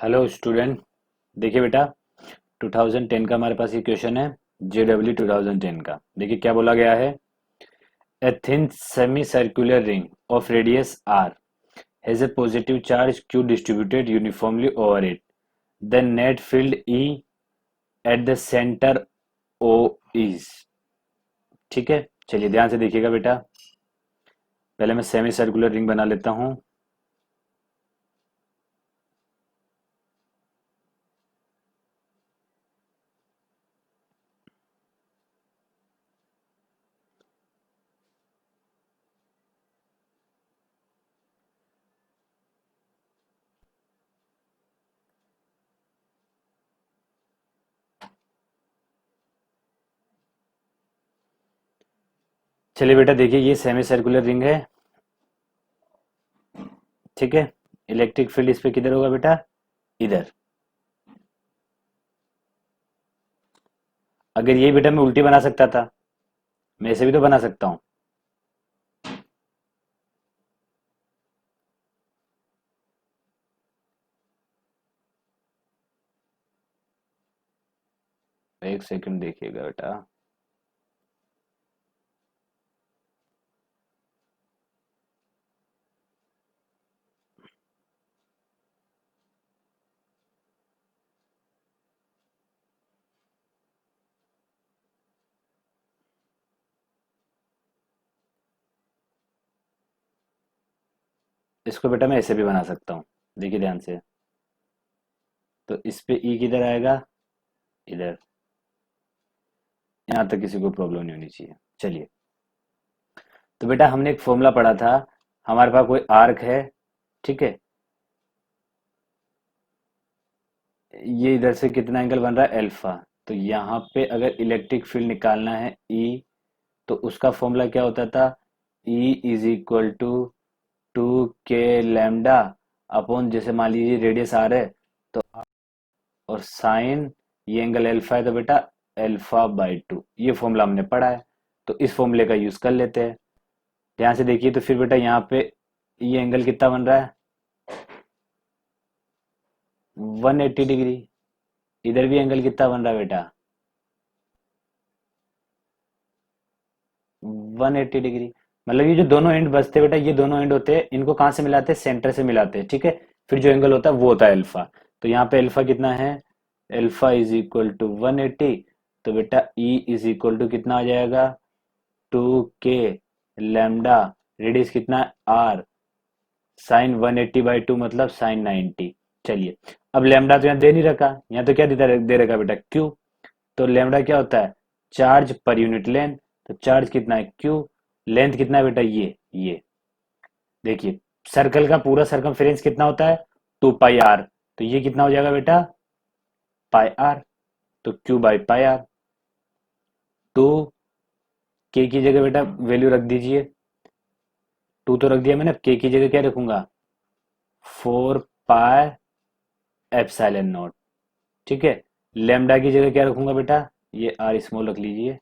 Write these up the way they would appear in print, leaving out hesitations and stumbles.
Hello student. देखिए बेटा, 2010 का हमारे पास ये क्वेश्चन है। JW 2010 का देखिए क्या बोला गया है। A thin semi circular ring of radius r has a positive charge q distributed uniformly over it. The net field E at the center O is। ठीक है, चलिए ध्यान से देखिएगा बेटा। पहले मैं सेमी सर्कुलर रिंग बना लेता हूँ। चलिए बेटा देखिए, ये सेमी सर्कुलर रिंग है। ठीक है, इलेक्ट्रिक फील्ड इस पे किधर होगा बेटा? इधर। अगर ये बेटा मैं उल्टी बना सकता था, मैं ऐसे भी तो बना सकता हूँ। एक सेकंड देखिएगा बेटा। इसको बेटा मैं ऐसे भी बना सकता हूँ। देखिए ध्यान से। तो इस पे ई किधर आएगा? इधर। यहाँ तक किसी को प्रॉब्लम नहीं होनी चाहिए। चलिए, तो बेटा हमने एक फॉर्मूला पढ़ा था। हमारे पास कोई आर्क है, ठीक है। ये इधर से कितना एंगल बन रहा है? अल्फा। तो यहाँ पे अगर इलेक्ट्रिक फील्ड निकालना है ई, तो उसका फॉर्मूला क्या होता था? E is equal to 2k lambda upon, जैसे मान लीजिए रेडियस आर है तो, और साइन ये एंगल अल्फा है तो बेटा अल्फा बाई 2। ये फॉर्मूला हमने पढ़ा है, तो इस फॉर्मूले का यूज कर लेते हैं। ध्यान से देखिए, तो फिर बेटा यहाँ पे ये एंगल कितना बन रहा है? 180 डिग्री। इधर भी एंगल कितना बन रहा है बेटा? 180 डिग्री। मतलब ये जो दोनों एंड बचते हैं बेटा, ये दोनों एंड होते हैं, इनको कहाँ से मिलाते हैं? सेंटर से मिलाते हैं, ठीक है। फिर जो एंगल होता है वो होता है अल्फा। तो यहाँ पे अल्फा कितना है? Alpha is equal to 180। तो बेटा ई इज इक्वल टू कितना आ जाएगा? 2k लैम्डा, रेडियस कितना है? आर, साइन 180 बाई 2 मतलब साइन 90। चलिए, अब लैम्डा तो यहाँ दे नहीं रखा, यहाँ तो क्या दे रखा बेटा? क्यू। तो लैम्डा क्या होता है? Charge per unit length. तो चार्ज कितना है? क्यू। लेंथ कितना है बेटा? ये देखिए, सर्कल का पूरा सर्कमफेरेंस कितना होता है? 2 पाई आर। तो ये कितना हो जाएगा बेटा? Pi r. तो q by pi r. Two k की जगह बेटा वैल्यू रख दीजिए। टू तो रख दिया मैंने, अब के की जगह क्या रखूंगा? 4 पाई एप्सिलॉन नॉट। ठीक है। लेमडा की जगह क्या रखूंगा बेटा? ये आर स्मॉल रख लीजिए।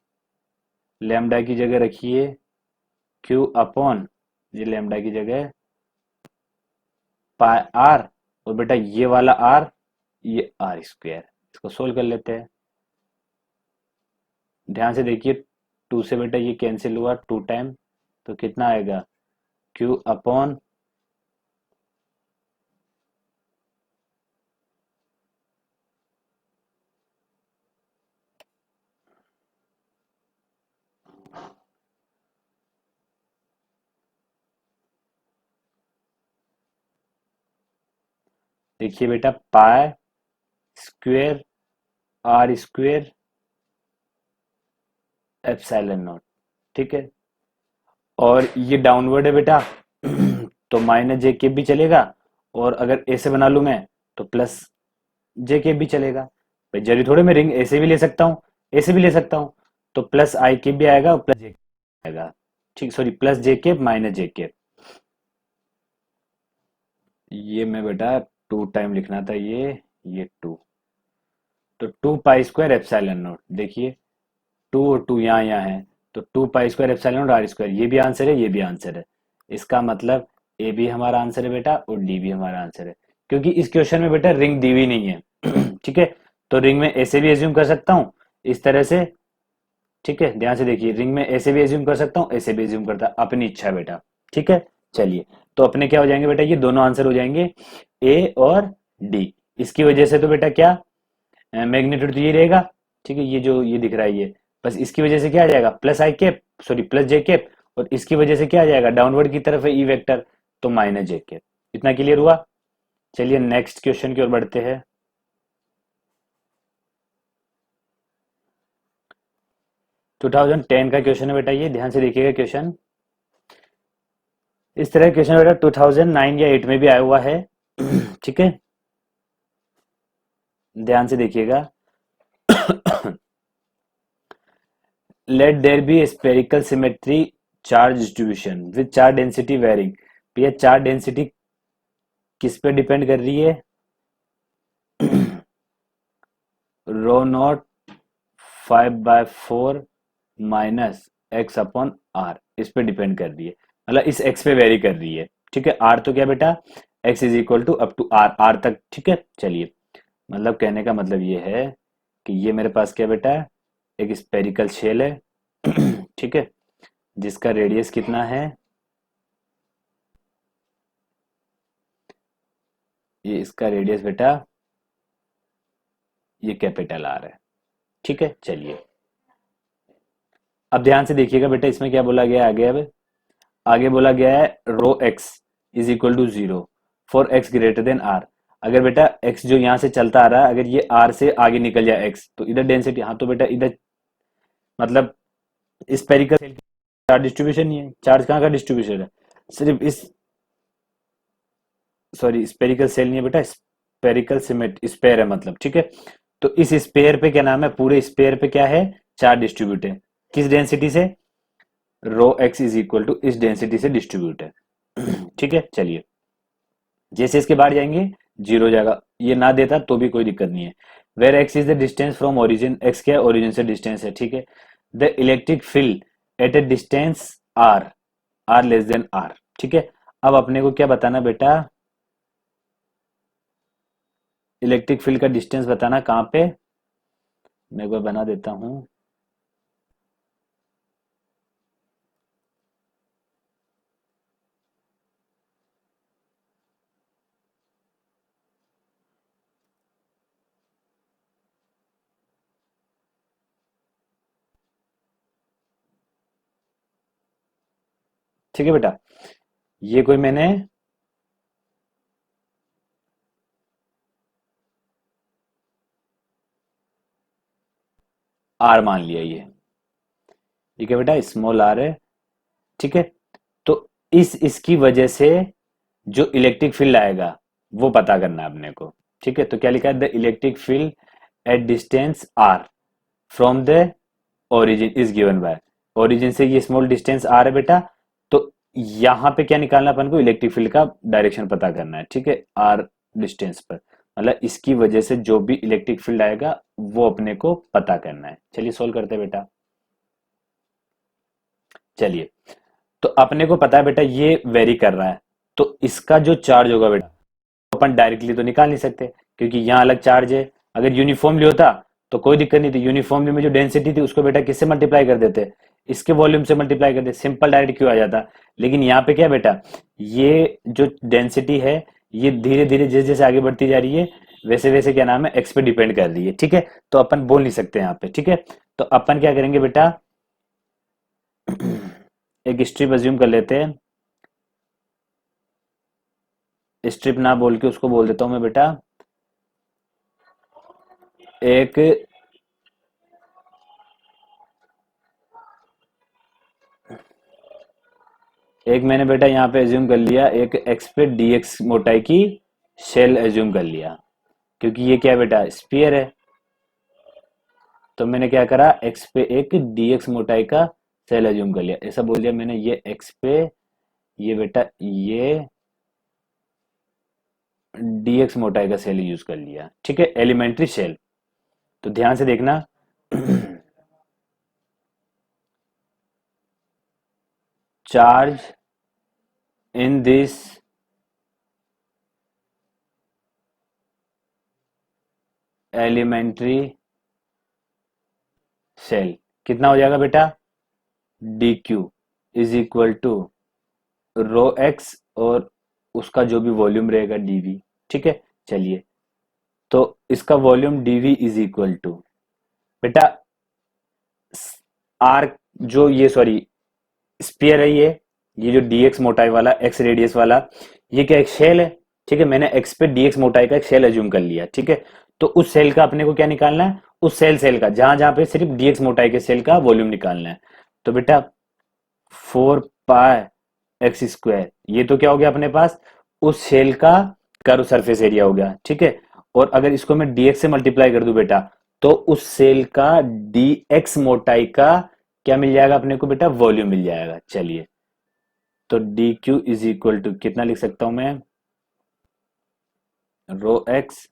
लेमडा की जगह रखिए क्यू अपॉन, ये लेमडा की जगह पाई आर, और बेटा ये वाला आर, ये आर स्क्वायर। इसको सोल्व कर लेते हैं। ध्यान से देखिए, टू से बेटा ये कैंसिल हुआ 2 टाइम, तो कितना आएगा? क्यू अपॉन, देखिए बेटा, pi square r square epsilon naught. ठीक है। और ये डाउनवर्ड है बेटा तो माइनस जे के भी चलेगा, और अगर ऐसे बना लूं मैं तो प्लस जे के भी चलेगा। भाई जरूरी थोड़े मैं रिंग ऐसे भी ले सकता हूँ, ऐसे भी ले सकता हूँ। तो प्लस आई के भी आएगा और प्लस जे आएगा। ठीक, सॉरी, प्लस जे के माइनस जे के। ये मैं बेटा 2 टाइम लिखना था, ये 2। तो 2 पाई स्क्वायर एप्सिलॉन नॉट, देखिए 2 और 2 यहाँ है, तो 2 pi square epsilon naught r square. ये भी आंसर है, ये भी आंसर है। इसका मतलब ए भी हमारा आंसर है बेटा, और डी भी हमारा आंसर है। क्योंकि इस क्वेश्चन में बेटा रिंग दी हुई नहीं है। ठीक है, तो रिंग में ऐसे भी एज्यूम कर सकता हूँ इस तरह से। ठीक है, ध्यान से देखिए, रिंग में ऐसे भी एज्यूम कर सकता हूँ, ऐसे भी एज्यूम करता, अपनी इच्छा है बेटा। ठीक है, चलिए, तो अपने क्या हो जाएंगे बेटा, ये दोनों आंसर हो जाएंगे ए और डी। इसकी वजह से तो बेटा क्या, मैग्नीट्यूड तो ये रहेगा। ठीक है, ये जो ये दिख रहा है ये, बस इसकी वजह से क्या आ जाएगा, प्लस आई कैप, सॉरी प्लस जे कैप, और इसकी वजह से क्या आ जाएगा, डाउनवर्ड की तरफ है ई वेक्टर, तो माइनस जे कैप। इतना क्लियर हुआ। चलिए नेक्स्ट क्वेश्चन की ओर बढ़ते हैं। 2010 का क्वेश्चन है बेटा, ये ध्यान से देखिएगा क्वेश्चन। इस तरह क्वेश्चन बेटा 2009 या 8 में भी आया हुआ है। ठीक है, ध्यान से देखिएगा। Let there be spherical symmetry charge distribution with charge density varying. भैया चार्ज डेंसिटी किस पे डिपेंड कर रही है, rho naught 5/4 minus x upon r, इस पे डिपेंड कर रही है, मतलब इस एक्स पे वेरी कर रही है। ठीक है, आर तो क्या बेटा, x is equal to up to r, r तक। ठीक है, चलिए, मतलब कहने का मतलब ये है कि ये मेरे पास क्या बेटा, एक स्पेरिकल शेल है। ठीक है, जिसका रेडियस कितना है, ये इसका रेडियस बेटा ये कैपिटल आर है। ठीक है, चलिए, अब ध्यान से देखिएगा बेटा, इसमें क्या बोला गया है आगे। अब आगे बोला गया है rho x is equal to 0 for x greater than r. अगर बेटा एक्स जो यहाँ से चलता आ रहा है, अगर ये आर से आगे निकल जाए एक्स, तो इधर डेंसिटी, हाँ तो बेटा इधर मतलब स्पेरिकल सेल की चार्ज डिस्ट्रीब्यूशन नहीं है, चार्ज कहाँ का डिस्ट्रीब्यूशन है, सिर्फ इस, सॉरी स्पेरिकल सेल नहीं है बेटा, स्पेरिकल सिमेट स्पेयर है मतलब। ठीक है, तो इस स्पेयर पे क्या नाम है, पूरे स्पेयर पे क्या है, चार्ज डिस्ट्रीब्यूट है, किस डेंसिटी से, रो एक्स इज इक्वल टू इस डेंसिटी से डिस्ट्रीब्यूट है। ठीक है, चलिए, जैसे इसके बाहर जाएंगे जीरो हो जाएगा, ये ना देता तो भी कोई दिक्कत नहीं है। Where x is the distance from origin, x क्या है, ओरिजिन से डिस्टेंस है। ठीक है, the electric field at a distance r, r less than r. ठीक है, अब अपने को क्या बताना बेटा, इलेक्ट्रिक फील्ड का डिस्टेंस बताना, कहाँ पे, मैं एक बार बना देता हूं। ठीक है बेटा, ये कोई मैंने आर मान लिया ये। ठीक है बेटा, स्मॉल आर है। ठीक है, तो इसकी वजह से जो इलेक्ट्रिक फील्ड आएगा वो पता करना है अपने को। ठीक है, तो क्या लिखा है, the electric field at distance r from the origin is given by, origin से ये स्मॉल डिस्टेंस आर है बेटा, तो यहाँ पे क्या निकालना अपन को, इलेक्ट्रिक फील्ड का डायरेक्शन पता करना है। ठीक है, आर डिस्टेंस पर, मतलब इसकी वजह से जो भी इलेक्ट्रिक फील्ड आएगा वो अपने को पता करना है। चलिए सोल्व करते हैं बेटा। चलिए, तो अपने को पता है बेटा ये वेरी कर रहा है, तो इसका जो चार्ज होगा बेटा, अपन डायरेक्टली तो निकाल नहीं सकते, क्योंकि यहाँ अलग चार्ज है। अगर यूनिफॉर्मली होता तो कोई दिक्कत नहीं थी, यूनिफॉर्मली में जो डेंसिटी थी उसको बेटा किससे मल्टीप्लाई कर देते, इसके वॉल्यूम से मल्टीप्लाई कर देते, सिंपल डायरेक्ट क्यों आ जाता। लेकिन यहाँ पे क्या बेटा, ये जो डेंसिटी है ये धीरे धीरे जैसे जैसे आगे बढ़ती जा रही है, वैसे वैसे क्या नाम है, एक्स पे डिपेंड कर रही है। ठीक है, तो अपन बोल नहीं सकते यहाँ पे। ठीक है, तो अपन क्या करेंगे बेटा, एक स्ट्रिप अज्यूम कर लेते हैं, स्ट्रिप ना बोल के उसको बोल देता हूं मैं बेटा एक, एक मैंने बेटा यहाँ पे एज्यूम कर लिया, एक एक्स पे डीएक्स मोटाई की शेल एज्यूम कर लिया, क्योंकि ये क्या है बेटा, स्पीयर है। तो मैंने क्या करा, एक्स पे एक डीएक्स मोटाई का सेल एज्यूम कर लिया, ऐसा बोल दिया मैंने, ये एक्स पे, ये बेटा ये डीएक्स मोटाई का सेल यूज कर लिया। ठीक है, एलिमेंट्री शेल। तो ध्यान से देखना, charge in this elementary cell कितना हो जाएगा बेटा, d q is equal to rho x और उसका जो भी वॉल्यूम रहेगा डीवी। ठीक है, चलिए, तो इसका volume dv is equal to बेटा आर, जो ये सॉरी स्पीयर है, ये जो डीएक्स मोटाई वाला, एक्स रेडियस वाला, ये क्या एक शेल है। ठीक है, मैंने एक्स पे डीएक्स मोटाई का एक शेल एज्यूम कर लिया। ठीक है, तो उस सेल का अपने को क्या निकालना है, उस सेल का जहां जहां पे सिर्फ डीएक्स मोटाई के सेल का वॉल्यूम निकालना है। तो बेटा 4 पाई एक्स स्क्वायर, ये तो क्या हो गया अपने पास, उस सेल का कर्व सरफेस एरिया हो गया। ठीक है, और अगर इसको मैं डीएक्स से मल्टीप्लाई कर दूं बेटा, तो उस सेल का डीएक्स मोटाई का क्या मिल जाएगा अपने को बेटा, वॉल्यूम मिल जाएगा। चलिए, तो d q is equal to कितना लिख सकता हूं मैं, rho x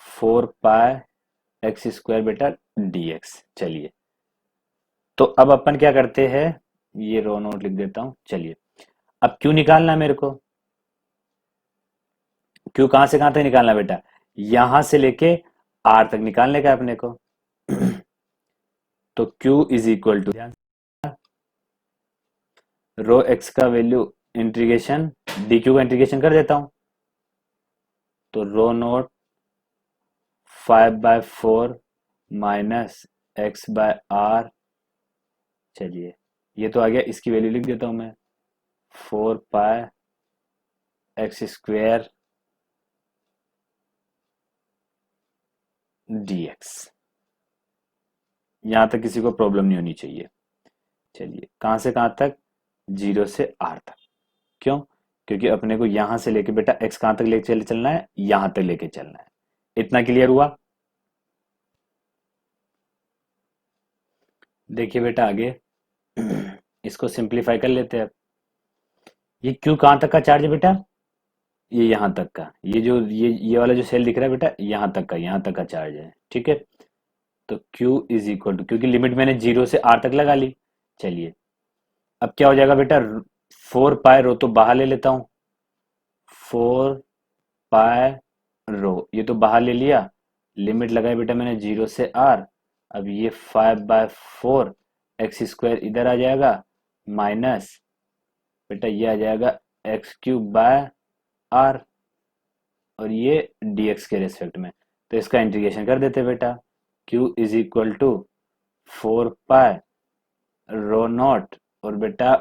4 pi x square बेटा डीएक्स। चलिए, तो अब अपन क्या करते हैं, ये रो नोट लिख देता हूं। चलिए, अब क्यू निकालना है मेरे को। क्यू कहां से कहां तक निकालना है बेटा, यहां से लेके आर तक निकालने का है अपने को। तो q is equal to rho x का वैल्यू इंटीग्रेशन डी क्यू का इंटीग्रेशन कर देता हूं, तो rho naught 5/4 minus x by r. चलिए, ये तो आ गया, इसकी वैल्यू लिख देता हूं मैं, 4 पाई एक्स स्क्वेयर डीएक्स। यहां तक किसी को प्रॉब्लम नहीं होनी चाहिए। चलिए, कहां से कहां तक, 0 से r तक। क्यों, क्योंकि अपने को यहां से लेके बेटा x कहां तक लेके चले चलना है, यहां तक लेके चलना है। इतना क्लियर हुआ। देखिए बेटा आगे इसको सिंप्लीफाई कर लेते हैं अब। ये q कहां तक का चार्ज है बेटा, ये यहां तक का, ये जो ये वाला जो सेल दिख रहा है बेटा, यहां तक का चार्ज है। ठीक है, तो q इज इक्वल टू, क्योंकि लिमिट मैंने 0 से r तक लगा ली। चलिए, अब क्या हो जाएगा बेटा, 4 पाई रो तो बाहर ले लेता हूं, 4 पाई रो ये तो बाहर ले लिया, लिमिट लगाई बेटा मैंने 0 से r। अब ये 5/4 एक्स स्क्वायर इधर आ जाएगा, माइनस बेटा ये आ जाएगा x³ बाय r, और ये dx के रेस्पेक्ट में। तो इसका इंटीग्रेशन कर देते बेटा, q is equal to 4 pi rho naught, और बेटा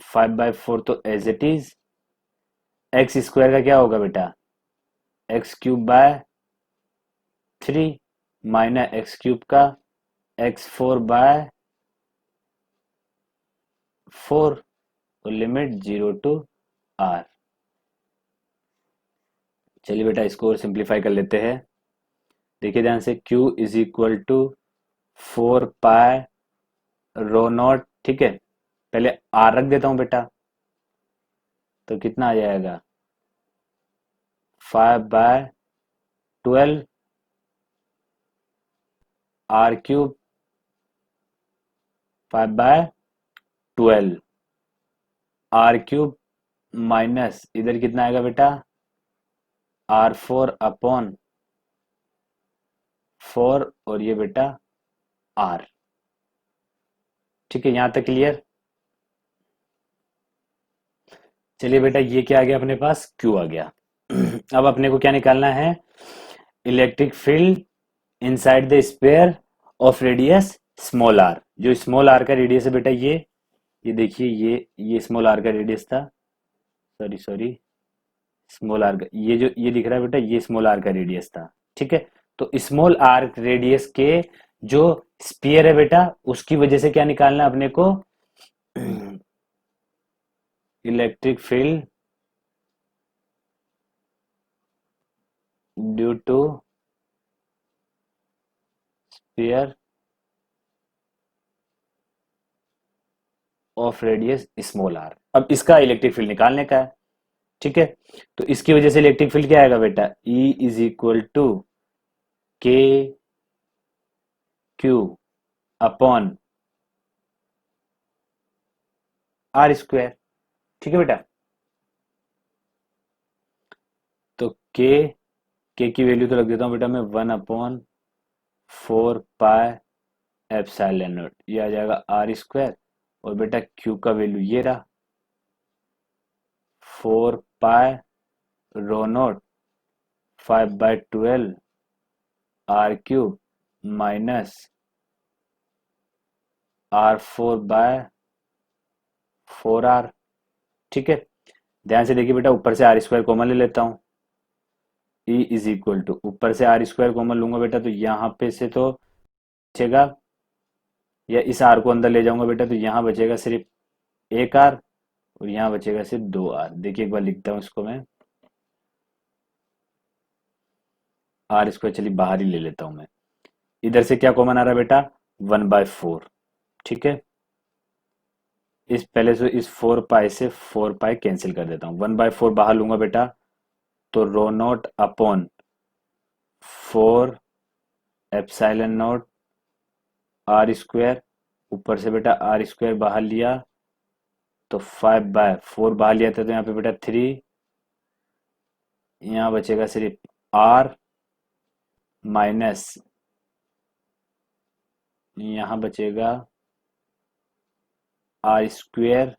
5/4 तो as it is, x square का क्या होगा बेटा, x³ बाय 3 माइनस x³ का x4/4, तो लिमिट 0 to r। चलिए बेटा, इसको और सिंप्लीफाई कर लेते हैं। देखिए ध्यान से, q is equal to 4 pi rho naught. ठीक है, पहले r रख देता हूं बेटा, तो कितना आ जाएगा, 5/12 r³ 5/12 r³ माइनस इधर कितना आएगा बेटा, r4/4, और ये बेटा r। ठीक है, यहां तक क्लियर। चलिए बेटा, ये क्या आ गया अपने पास, Q आ गया। अब अपने को क्या निकालना है, electric field inside the sphere of radius small r। जो स्मॉल r का रेडियस है बेटा, ये देखिए, ये स्मॉल r का रेडियस था, सॉरी सॉरी, स्मॉल r का ये जो ये दिख रहा है बेटा, ये स्मॉल r का रेडियस था। ठीक है, तो स्मॉल r रेडियस के जो स्पीयर है बेटा, उसकी वजह से क्या निकालना है अपने को, electric field due two sphere of radius small r। अब इसका इलेक्ट्रिक फील्ड निकालने का है। ठीक है, तो इसकी वजह से इलेक्ट्रिक फील्ड क्या आएगा बेटा, E इज इक्वल टू के क्यू अपॉन आर स्क्वायर। ठीक है बेटा, तो के के की वैल्यू तो रख देता हूँ बेटा मैं 1/4 पाई एप्सिलॉन नॉट, ये आ जाएगा आर स्क्वायर। और बेटा क्यू का वैल्यू ये रहा 4 पाई ρ0 5/12 r³ माइनस r4/4r। ठीक है, ध्यान से देखिए बेटा, ऊपर से आर स्क्वायर कॉमन ले लेता हूँ। ई इज इक्वल टू, ऊपर से आर स्क्वायर कॉमन लूंगा बेटा तो यहाँ पे से तो बचेगा, या इस आर को अंदर ले जाऊंगा बेटा तो यहाँ बचेगा सिर्फ एक आर, और यहाँ बचेगा सिर्फ दो आर। देखिए एक बार लिखता हूँ इसको मैं, आर स्क्वायर चलिए बाहर ही ले लेता हूँ मैं। इधर से क्या कॉमन आ रहा है बेटा 1/4। ठीक है, इस पहले से इस 4 पाई से 4 पाई कैंसिल कर देता हूँ, 1/4 बाहर लूंगा बेटा तो ρ0 upon 4 epsilon naught r square, ऊपर से बेटा आर स्क्वायर बाहर लिया तो 5/4 बाहर लिया था तो यहाँ पे बेटा 3, यहाँ बचेगा सिर्फ आर माइनस, यहाँ बचेगा आर स्क्वायर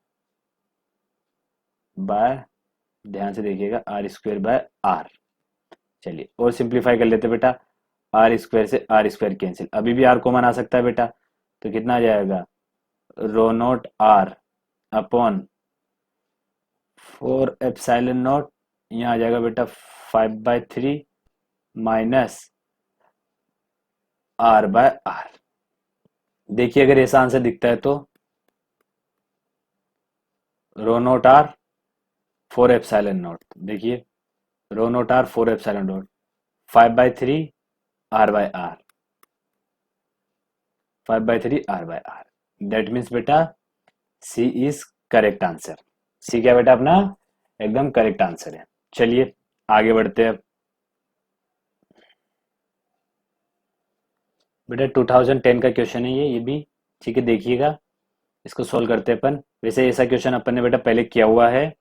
बाय, ध्यान से देखिएगा आर स्क्वायर बाय आर। चलिए और सिंप्लीफाई कर लेते बेटा, आर स्क्वायर से आर स्क्वायर कैंसिल, अभी भी आर कॉमन आ सकता है बेटा, तो कितना आ जाएगा ρ0 आर अपॉन 4 एप्सिलॉन नॉट, यहाँ आ जाएगा बेटा 5/3 माइनस r/r। देखिए अगर ऐसा आंसर दिखता है तो ρ0 आर 4 एप्सिलॉन नॉट, देखिए ρ0 r 4 epsilon naught 5/3 r/r, 5/3 r/r। That means बेटा C is correct answer. C क्या बेटा अपना एकदम करेक्ट आंसर है। चलिए आगे बढ़ते हैं। बेटा 2010 का क्वेश्चन है ये भी। ठीक है, देखिएगा इसको सॉल्व करते हैं अपन। वैसे ऐसा क्वेश्चन अपन ने बेटा पहले किया हुआ है,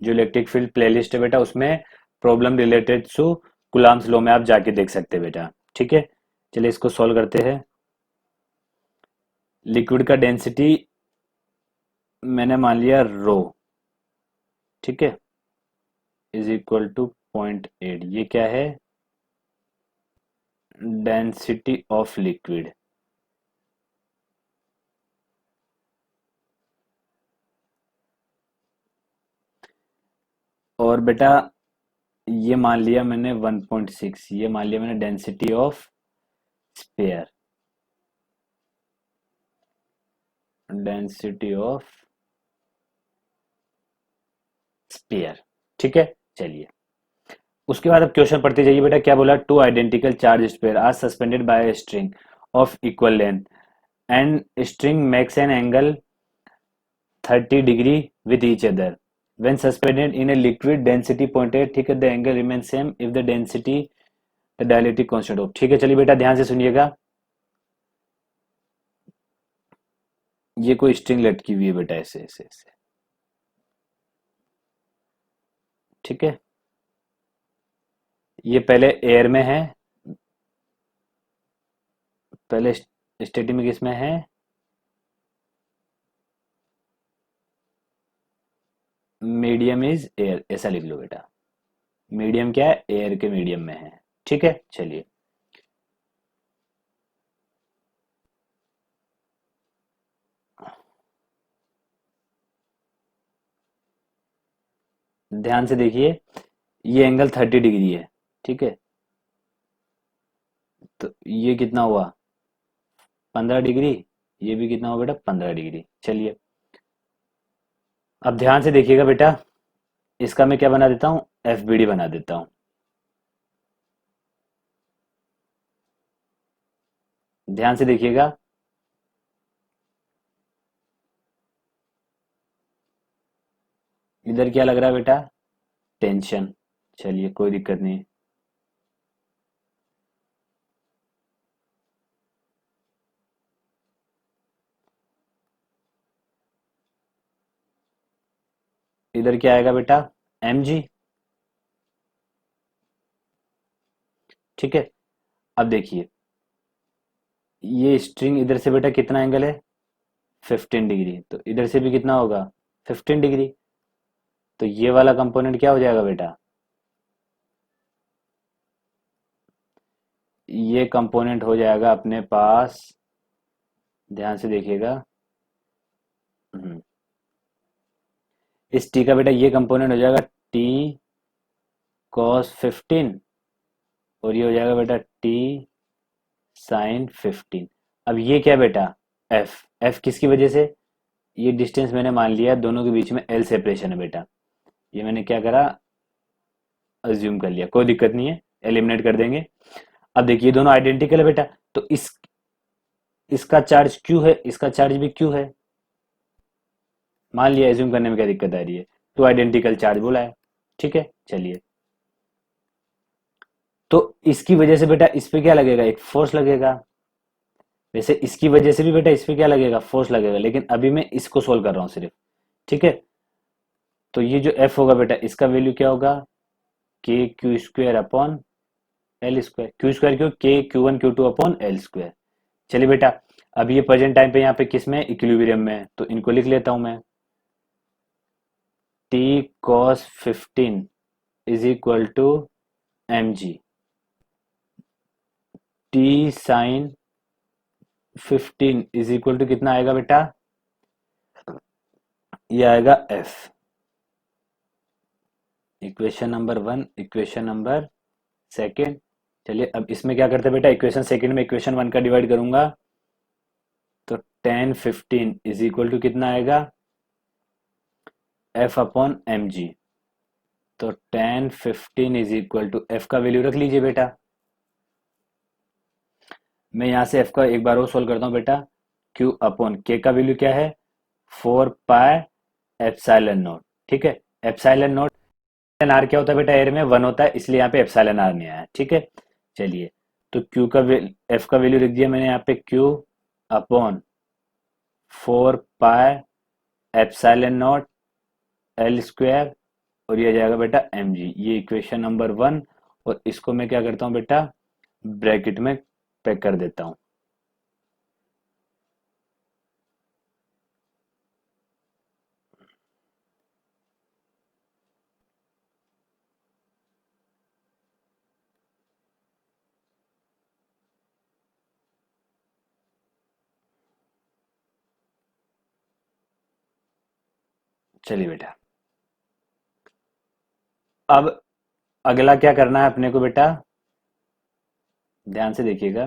जो इलेक्ट्रिक फील्ड प्लेलिस्ट है बेटा उसमें problem related to Coulomb's law में आप जाके देख सकते हैं बेटा। ठीक है, चलिए इसको सॉल्व करते हैं। लिक्विड का डेंसिटी मैंने मान लिया रो, ठीक है, इज इक्वल टू 0.8। ये क्या है, डेंसिटी ऑफ लिक्विड। और बेटा ये मान लिया मैंने 1.6, ये मान लिया मैंने density of sphere, density of sphere. ठीक है, चलिए उसके बाद अब क्वेश्चन पढ़ते जाइए बेटा। क्या बोला, two identical charge sphere are suspended by a string of equal length and string makes an angle 30 degree with each other when suspended in a liquid density 0.8। ठीक है, the angle remains same if the density the dielectric constant हो। ठीक है, चलिए बेटा ध्यान से सुनिएगा। ये कोई स्ट्रिंग लटकी हुई है बेटा ऐसे ऐसे ऐसे, ठीक है, ये पहले एयर में है, पहले स्टेटिक में किसमें है, मीडियम इज एयर, ऐसा लिख लो बेटा। मीडियम क्या है, एयर के मीडियम में है। ठीक है, चलिए ध्यान से देखिए, ये एंगल 30 डिग्री है। ठीक है, तो ये कितना हुआ 15 डिग्री, ये भी कितना हुआ बेटा 15 डिग्री। चलिए अब ध्यान से देखिएगा बेटा, इसका मैं क्या बना देता हूँ, FBD बना देता हूँ। ध्यान से देखिएगा, इधर क्या लग रहा है बेटा, टेंशन। चलिए कोई दिक्कत नहीं, इधर क्या आएगा बेटा, mg। ठीक है। अब देखिए ये स्ट्रिंग इधर से बेटा कितना एंगल है 15 डिग्री, तो इधर से भी कितना होगा 15 डिग्री। तो ये वाला कंपोनेंट क्या हो जाएगा बेटा, ये कंपोनेंट हो जाएगा अपने पास, ध्यान से देखिएगा। हम्म, इस टी का बेटा ये कंपोनेंट हो जाएगा टी कॉस 15, और ये हो जाएगा बेटा टी साइन 15। अब ये क्या बेटा एफ, एफ किसकी वजह से, ये डिस्टेंस मैंने मान लिया दोनों के बीच में एल सेपरेशन है बेटा, ये मैंने क्या करा अज्यूम कर लिया, कोई दिक्कत नहीं है, एलिमिनेट कर देंगे। अब देखिए दोनों आइडेंटिकल है बेटा, तो इसका चार्ज क्यू है, इसका चार्ज भी क्यू है, मान लिया, एज्यूम करने में क्या दिक्कत आ रही है, तो आइडेंटिकल चार्ज बोला है। ठीक है चलिए, तो इसकी वजह से बेटा इस पे क्या लगेगा, एक फोर्स लगेगा। वैसे इसकी वजह से भी बेटा इस पे क्या लगेगा, फोर्स लगेगा, लेकिन अभी मैं इसको सोल्व कर रहा हूं सिर्फ। ठीक है, तो ये जो एफ होगा बेटा इसका वैल्यू क्या होगा, के Q square upon L square, Q square क्यों, के Q one Q two upon L square. चलिए बेटा, अब ये प्रेजेंट टाइम पे यहाँ पे किस में, इक्विलिब्रियम में है, तो इनको लिख लेता हूं मैं, T cos 15 is equal to M g, T sine 15 is equal to कितना आएगा बेटा, ये आएगा F. Equation number 1, equation number second. चलिए अब इसमें क्या करते हैं बेटा, इक्वेशन सेकेंड में इक्वेशन 1 का डिवाइड करूंगा, तो tan 15 इज इक्वल टू कितना आएगा, एफ अपॉन एम जी। तो tan 15 is equal to F का वैल्यू रख लीजिए बेटा, मैं यहां से एफ का एक बार और सोल्व करता हूं बेटा, क्यू अपॉन के का वैल्यू क्या है 4 पाई एप्सिलॉन नॉट। ठीक है, एप्सिलॉन नॉट, आर क्या होता है बेटा, एयर में 1 होता है, इसलिए यहाँ पे एप्सिलॉन आर नहीं आया। ठीक है चलिए, तो क्यू का एफ का वैल्यू लिख दिया मैंने यहाँ पे, Q upon 4 pi epsilon naught L square, और ये जाएगा बेटा एम जी, ये इक्वेशन नंबर 1। और इसको मैं क्या करता हूँ बेटा, ब्रैकेट में पैक कर देता हूँ। चलिए बेटा, अब अगला क्या करना है अपने को बेटा, ध्यान से देखिएगा।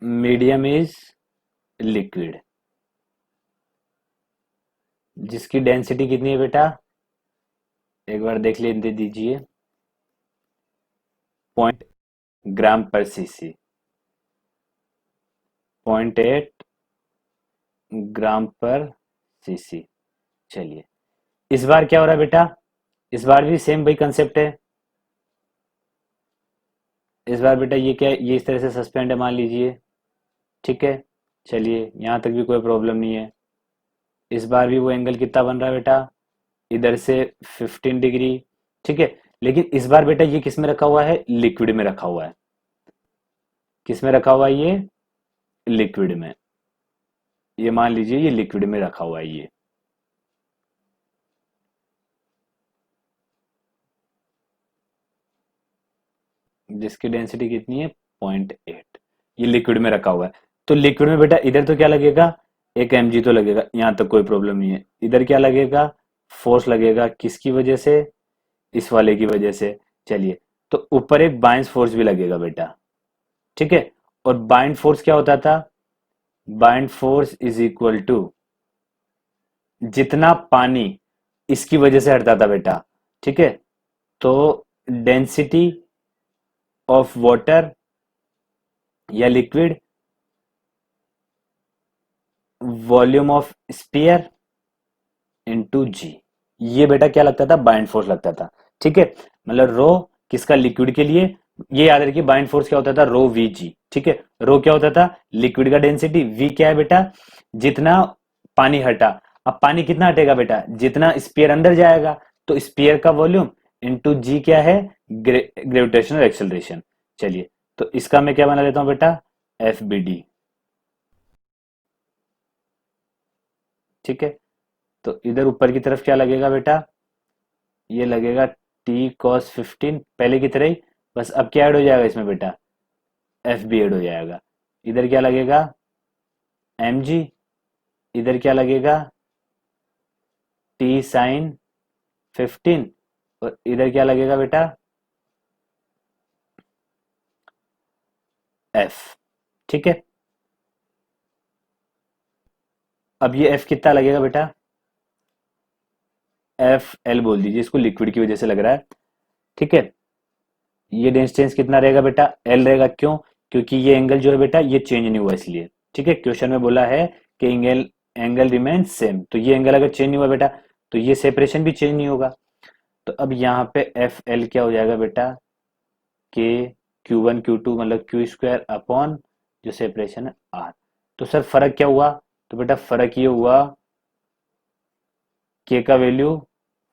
मीडियम इज लिक्विड, जिसकी डेंसिटी कितनी है बेटा, एक बार देख लेते दीजिए, 0.8 ग्राम पर सीसी, 0.8 ग्राम पर सीसी। चलिए इस बार क्या हो रहा है बेटा, इस बार भी सेम वही कंसेप्ट है। इस बार बेटा ये क्या है, ये इस तरह से सस्पेंड है मान लीजिए। ठीक है चलिए, यहां तक भी कोई प्रॉब्लम नहीं है। इस बार भी वो एंगल कितना बन रहा है बेटा, इधर से 15 डिग्री। ठीक है, लेकिन इस बार बेटा ये किस में रखा हुआ है, लिक्विड में रखा हुआ है। किस में रखा हुआ है, ये लिक्विड में, ये मान लीजिए ये लिक्विड में रखा हुआ है ये। जिसकी डेंसिटी कितनी है 0.8, ये लिक्विड में रखा हुआ है। तो लिक्विड में बेटा इधर तो क्या लगेगा, एक mg तो लगेगा, यहां तक कोई प्रॉब्लम नहीं है। इधर क्या लगेगा, फोर्स लगेगा, किसकी वजह से, इस वाले की वजह से। चलिए, तो ऊपर एक बाइंड फोर्स भी लगेगा बेटा। ठीक है, और बाइंड फोर्स क्या होता था, buoyant force is equal to जितना पानी इसकी वजह से हटता था बेटा। ठीक है, तो डेंसिटी ऑफ वाटर या liquid volume of sphere into g, ये बेटा क्या लगता था, बाइंड फोर्स लगता था। ठीक है, मतलब रो किसका, लिक्विड के लिए, ये याद रखिए बाइंड फोर्स क्या होता था, रो वी जी। ठीक है, रो क्या होता था, लिक्विड का डेंसिटी, वी क्या है बेटा, जितना पानी हटा। अब पानी कितना हटेगा बेटा, जितना स्पीयर अंदर जाएगा, तो स्पीयर का वॉल्यूम इंटू जी क्या है, ग्रेविटेशनल एक्सेलरेशन। चलिए, तो इसका मैं क्या बना लेता हूं बेटा, एफ बी डी। ठीक है, तो इधर ऊपर की तरफ क्या लगेगा बेटा, ये लगेगा टी कॉस 15 पहले की तरह ही, बस अब क्या ऐड हो जाएगा इसमें बेटा, एफ बी ऐड हो जाएगा। इधर क्या लगेगा, एम जी। इधर क्या लगेगा, टी साइन 15। और इधर क्या लगेगा बेटा, एफ। ठीक है, अब ये एफ कितना लगेगा बेटा, एफ एल बोल दीजिए इसको, लिक्विड की वजह से लग रहा है। ठीक है, ये डिस्टेंस कितना रहेगा बेटा, एल रहेगा। क्यों, क्योंकि ये एंगल जो है बेटा ये चेंज नहीं हुआ इसलिए। ठीक है, क्वेश्चन में बोला है कि एंगल एंगल रिमेन सेम, तो ये एंगल अगर चेंज नहीं हुआ बेटा, तो ये सेपरेशन भी चेंज नहीं होगा। तो अब यहाँ पे एफ एल क्या हो जाएगा बेटा, के क्यू वन क्यू टू मतलब क्यू स्क्वायर अपॉन जो सेपरेशन है आर। तो सर फर्क क्या हुआ, तो बेटा फर्क ये हुआ, के का वैल्यू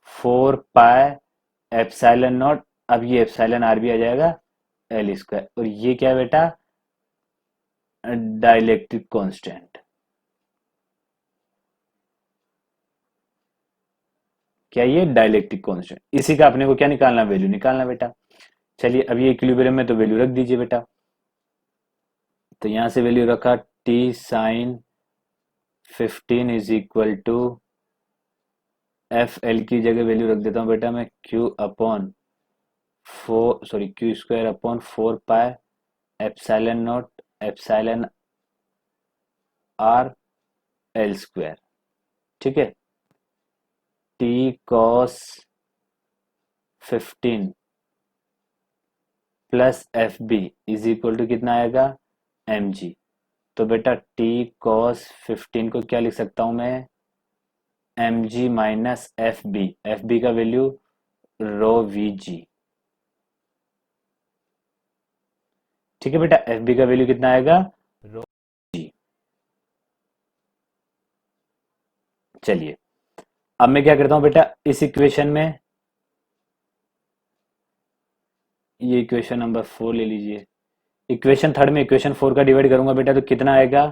4 पाई एप्सिलॉन नॉट, अब ये एप्सिलॉन आर भी आ जाएगा एल स्क्वायर, और ये क्या है बेटा, डाइलेक्ट्रिक कांस्टेंट। क्या ये डाइलेक्ट्रिक कांस्टेंट, इसी का अपने को क्या निकालना, वैल्यू निकालना बेटा। चलिए, अब ये इक्विलिब्रियम में तो वैल्यू रख दीजिए बेटा। तो यहां से वैल्यू रखा, T sine 15 is equal to F L की जगह वैल्यू रख देता हूं बेटा मैं, q upon 4 q square upon 4 pi epsilon naught epsilon r l square. ठीक है, T cos 15 plus F B is equal to कितना आएगा, एम जी। तो बेटा टी कॉस 15 को क्या लिख सकता हूं मैं, m g minus F B का वैल्यू रो वी जी। ठीक है बेटा, एफ बी का वैल्यू कितना आएगा, रो जी। चलिए, अब मैं क्या करता हूं बेटा, इस इक्वेशन में, ये इक्वेशन नंबर 4 ले लीजिए, इक्वेशन थर्ड में इक्वेशन 4 का डिवाइड करूंगा बेटा, तो कितना आएगा,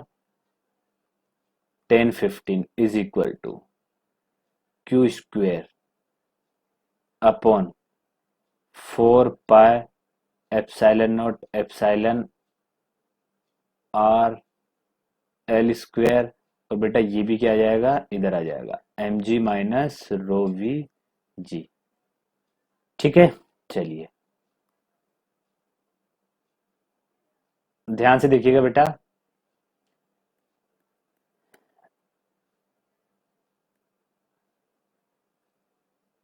10 15 is equal to q square upon 4 pi epsilon naught epsilon r l square. और बेटा ये भी क्या आ जाएगा, इधर आ जाएगा, m g minus rho v g. ठीक है, चलिए ध्यान से देखिएगा बेटा,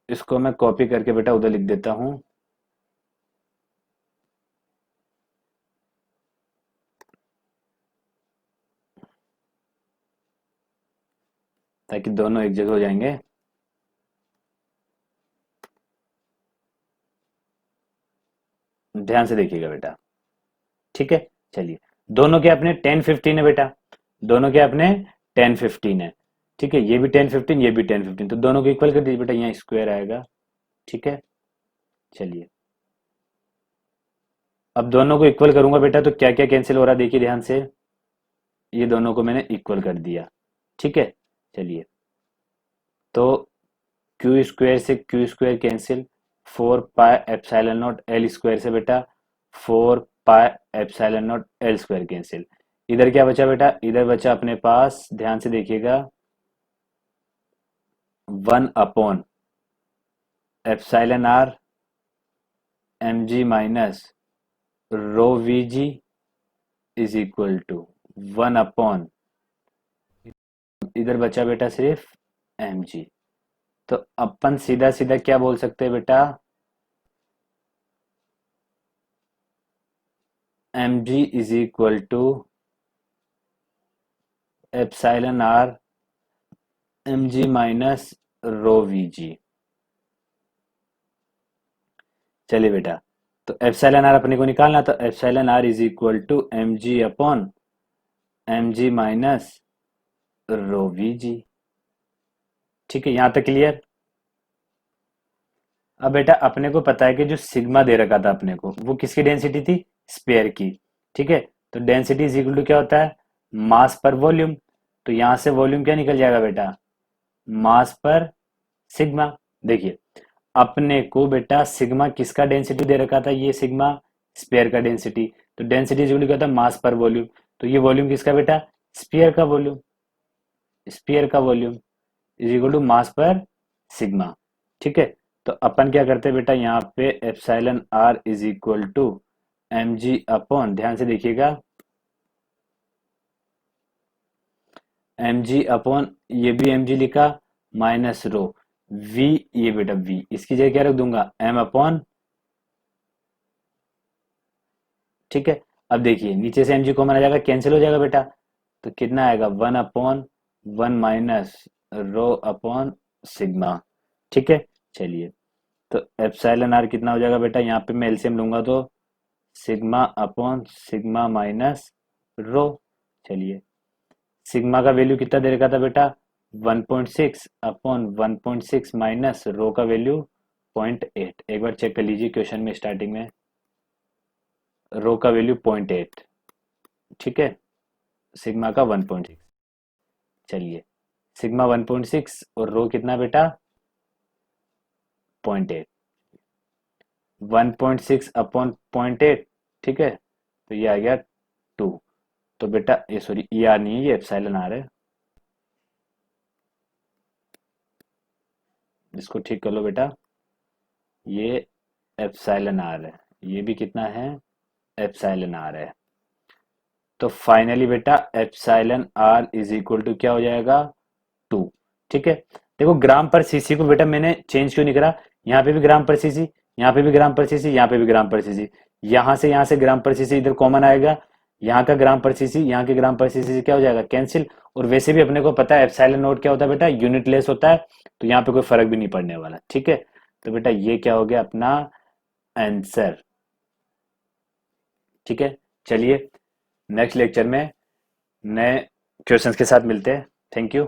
इसको मैं कॉपी करके बेटा उधर लिख देता हूं, ताकि दोनों एक जगह हो जाएंगे। ध्यान से देखिएगा बेटा। ठीक है, चलिए, दोनों के अपने 10 15 है बेटा, दोनों के अपने 10 15 है। ठीक है, ये भी 10 15 ये भी 10 15, तो दोनों को इक्वल कर दीजिए बेटा, यहाँ स्क्वायर आएगा। ठीक है, चलिए, अब दोनों को इक्वल करूंगा बेटा, तो क्या क्या कैंसिल हो रहा है देखिए ध्यान से, ये दोनों को मैंने इक्वल कर दिया। ठीक है, चलिए, तो क्यू स्क्वायर से Q square cancel, 4 pi epsilon naught L square से बेटा 4 pi epsilon naught L square cancel. इधर क्या बचा बेटा, इधर बचा अपने पास, ध्यान से देखिएगा, 1 upon epsilon r m g minus rho v g is equal to 1 upon, इधर बचा बेटा सिर्फ एम जी। तो अपन सीधा सीधा क्या बोल सकते हैं बेटा, m g is equal to epsilon r m g minus rho v g. चलिए बेटा, तो एप्सिलॉन आर अपने को निकालना, तो epsilon are is equal to M G upon m g minus rho v g. ठीक है, यहां तक क्लियर। अब बेटा अपने को पता है कि जो सिग्मा दे रखा था अपने को वो किसकी डेंसिटी थी, स्पेयर की। ठीक है, तो डेंसिटी इज इक्वल टू क्या होता है, मास पर वॉल्यूम। तो यहां से वॉल्यूम क्या निकल जाएगा बेटा, मास पर सिग्मा। देखिए अपने को बेटा सिग्मा किसका डेंसिटी दे रखा था, ये सिग्मा स्पेयर का डेंसिटी। तो डेंसिटी इज इक्वल टू क्या होता है, मास पर वॉल्यूम। तो ये वॉल्यूम किसका बेटा, स्पेयर का वॉल्यूम, स्पेयर का volume is equal to mass per sigma. ठीक है, तो अपन क्या करते हैं बेटा, यहाँ पे epsilon are is equal to M G upon, ध्यान से देखिएगा, एम जी अपॉन, ये भी एम जी लिखा, माइनस रो वी, ये बेटा वी, इसकी जगह क्या रख दूंगा, एम अपॉन। ठीक है, अब देखिए नीचे से एम जी कॉमन आ जाएगा, कैंसिल हो जाएगा बेटा। तो कितना आएगा, 1/1 माइनस रो अपॉन सिग्मा। ठीक है, चलिए, तो एप्सिलॉन आर कितना हो जाएगा बेटा, यहाँ पे मैं एलसीएम लूंगा तो sigma upon sigma minus rho. चलिए, सिग्मा का वैल्यू कितना दे रखा था बेटा, 1.6 अपॉन 1.6 माइनस रो का वैल्यू 0.8। एक बार चेक कर लीजिए क्वेश्चन में स्टार्टिंग में, रो का वैल्यू 0.8। ठीक है, सिग्मा का 1.6। चलिए, सिग्मा 1.6 और रो कितना बेटा, 0.8, 1.6 अपॉन 0.8। ठीक है, तो ये आ गया 2। तो बेटा ये सॉरी ई आर नहीं है, ये एप्सिलॉन आर है, इसको ठीक कर लो बेटा, ये एप्सिलॉन आर है, ये भी कितना है, एप्सिलॉन आर है। तो फाइनली बेटा epsilon are is equal to क्या हो जाएगा, 2। ठीक है, देखो ग्राम पर सीसी को बेटा मैंने चेंज क्यों नहीं करा, यहाँ पे भी ग्राम पर सीसी, यहाँ पे भी ग्राम पर सीसी, यहाँ पे भी ग्राम पर सीसी, यहाँ से ग्राम पर सीसी इधर कॉमन आएगा, यहाँ का ग्राम पर सीसी, यहाँ के ग्राम पर सीसी क्या हो जाएगा, कैंसिल। और वैसे भी अपने को पता है एप्सिलॉन नोट क्या होता है बेटा, यूनिट लेस होता है, तो यहाँ पे कोई फर्क भी नहीं पड़ने वाला। ठीक है, तो बेटा ये क्या हो गया अपना आंसर। ठीक है, चलिए नेक्स्ट लेक्चर में नए क्वेश्चंस के साथ मिलते हैं। Thank you.